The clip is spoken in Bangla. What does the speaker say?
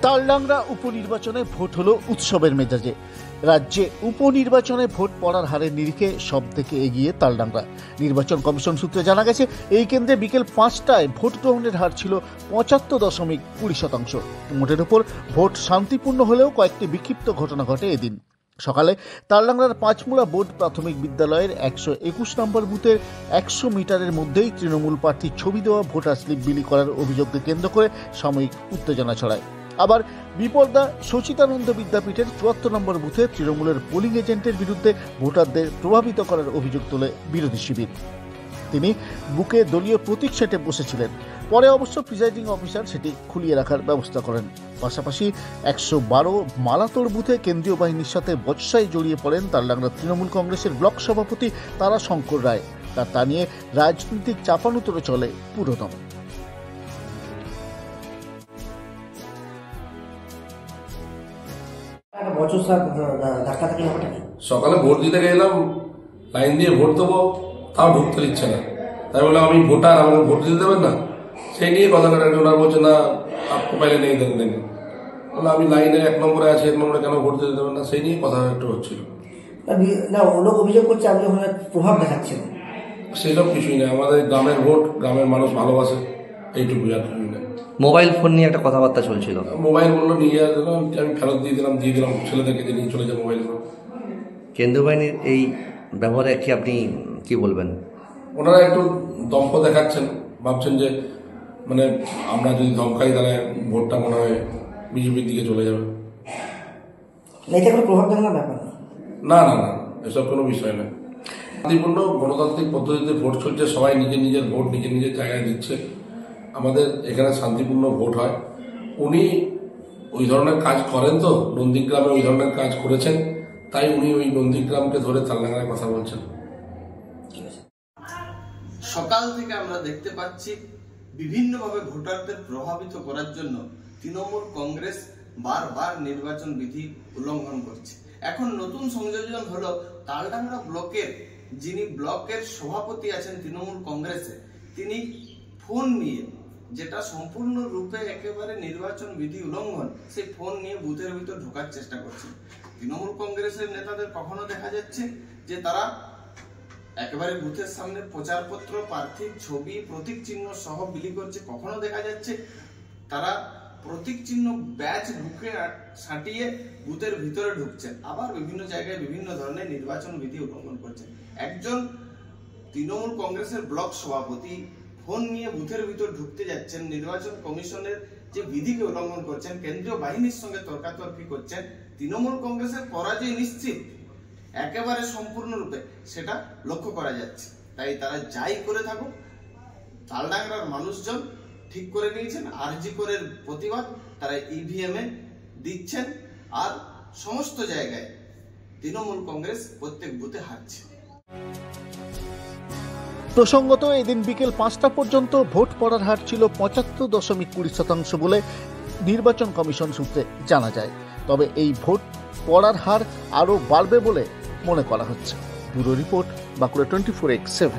তালডাংরা উপনির্বাচনে ভোট হলো উৎসবের মেজাজে। রাজ্যে উপনির্বাচনে ভোট পড়ার হারের নিরিখে সব থেকে এগিয়ে তালডাংরা। নির্বাচন কমিশন সূত্রে জানা গেছে, এই কেন্দ্রে বিকেল 5টায় ভোট গ্রহণের হার ছিল 75.20%। মোটের উপর ভোট শান্তিপূর্ণ হলেও কয়েকটি বিক্ষিপ্ত ঘটনা ঘটে এদিন সকালে। তালডাংরার পাঁচমুড়া বোর্ড প্রাথমিক বিদ্যালয়ের 121 নম্বর বুথের 100 মিটারের মধ্যেই তৃণমূল প্রার্থীর ছবি দেওয়া ভোটার স্লিপ বিলি করার অভিযোগকে কেন্দ্র করে সাময়িক উত্তেজনা ছড়ায়। আবার বিপর্দা সচিতানন্দ বিদ্যাপীঠের 74 নম্বর বুথে তৃণমূলের পোলিং এজেন্টের বিরুদ্ধে ভোটারদের প্রভাবিত করার অভিযোগ তোলে বিরোধী শিবির। তিনি বুকে দলীয় প্রতীক সেটে বসেছিলেন। পরে অবশ্য প্রিজাইডিং অফিসার সেটি খুলিয়ে রাখার ব্যবস্থা করেন। পাশাপাশি 112 মালাতোড় বুথে কেন্দ্রীয় বাহিনীর সাথে বচসায় জড়িয়ে পড়েন তালডাংরা তৃণমূল কংগ্রেসের ব্লক সভাপতি তারাশঙ্কর রায়। তা নিয়ে রাজনৈতিক চাপানুতোড় চলে পুরোদম। সকালে ভোট দিতে গেলাম, লাইন দিয়ে ভোট দেবো, তাও ঢুকতে দিচ্ছে না। তাই বলে আমি ভোটার, আমাকে ভোট দিতে দেবেন না, সেই নিয়ে কথা কাটাকাটি। ওনার বলছে না আপনি পাইলে নেই দেন দেন, বলে আমি লাইনে 1 নম্বরে আছি, 1 নম্বরে কেন ভোট দিতে দেবেন না, সেই নিয়ে কথা একটু হচ্ছিল। না, লোক অভিযোগ করছে আপনি ওখানে প্রভাব দেখাচ্ছেন। সেসব কিছুই না, আমাদের গ্রামের ভোট, গ্রামের মানুষ ভালোবাসে, এইটুকুই আর কিছুই না। মোবাইল ফোন নিয়ে একটা কথাবার্তা চলছিল। মোবাইল বললো নিয়ে আসলাম, আমি ফেরত দিয়ে দিলাম ছেলেদেরকে, নিয়ে চলে যায় মোবাইলগুলো। কেন্দ্রীয় বাহিনীর এই ব্যবহারে কি আপনি কি বলবেন? ওনারা একটু দম্ভ দেখাচ্ছেন, ভাবছেন যে মানে আমরা যদি ধমকাই তাহলে ভোটটা মনে হয় বিজেপির দিকে চলে যাবে। এটা কোনো প্রভাব দেখানোর ব্যাপার না, না না, এসব কোনো বিষয় না। শান্তিপূর্ণ গণতান্ত্রিক পদ্ধতিতে ভোট চলছে, সবাই নিজের নিজের ভোট নিজের নিজের জায়গায় দিচ্ছে। আমাদের এখানে শান্তিপূর্ণ ভোট হয়। উনি ওই ধরনের কাজ করেন, তো নন্দীগ্রামে ওই ধরনের কাজ করেছেন, তাই উনি ওই নন্দীগ্রামকে ধরে তালডাংরায় কথা বলছেন। সকাল থেকে আমরা দেখতে পাচ্ছি বিভিন্নভাবে ভোটারদের প্রভাবিত করার জন্য তৃণমূল কংগ্রেস বারবার নির্বাচন বিধি উল্লঙ্ঘন করছে। এখন নতুন সংযোজন হলো তালডাংরা ব্লকের যিনি ব্লকের সভাপতি আছেন তৃণমূল কংগ্রেসে, তিনি ফোন নিয়ে, যেটা সম্পূর্ণরূপে একেবারে নির্বাচন বিধি উল্লঙ্ঘন, সেই ফোন নিয়ে বুথের ভিতর ঢোকার চেষ্টা করছেন। তৃণমূল কংগ্রেসের নেতাদের কখনো দেখা যাচ্ছে যে তারা একেবারে বুথের সামনে প্রচারপত্র, প্রার্থীর ছবি, প্রতীক চিহ্ন সহ বিলি করছে। কখনো দেখা যাচ্ছে তারা প্রতীক চিহ্ন ব্যাচ বুকে সাঁটিয়ে বুথের ভিতরে ঢুকছেন। আবার বিভিন্ন জায়গায় বিভিন্ন ধরনের নির্বাচন বিধি উল্লঙ্ঘন করছেন। একজন তৃণমূল কংগ্রেসের ব্লক সভাপতি ফোন নিয়ে বুথের ভিতর ঢুকতে যাচ্ছেন, নির্বাচন কমিশনের যে বিধিকে উল্লঙ্ঘন করছেন, কেন্দ্রীয় বাহিনীর সঙ্গে তর্কাতর্কি করছেন। তৃণমূল কংগ্রেসের পরাজয় নিশ্চিত, একেবারে সম্পূর্ণরূপে সেটা লক্ষ্য করা যাচ্ছে। তাই তারা যাই করে থাকুক, তালডাংরার মানুষজন ঠিক করে নিয়েছেন আরজি করের প্রতিবাদ তারা ইভিএমে দিচ্ছেন, আর সমস্ত জায়গায় তৃণমূল কংগ্রেস প্রত্যেক বুথে হারছে। প্রসঙ্গত এদিন বিকেল 5টা পর্যন্ত ভোট পড়ার হার ছিল 75.20% বলে নির্বাচন কমিশন সূত্রে জানা যায়। তবে এই ভোট পড়ার হার আরও বাড়বে বলে মনে করা হচ্ছে। Bureau report, Bankura 24x7।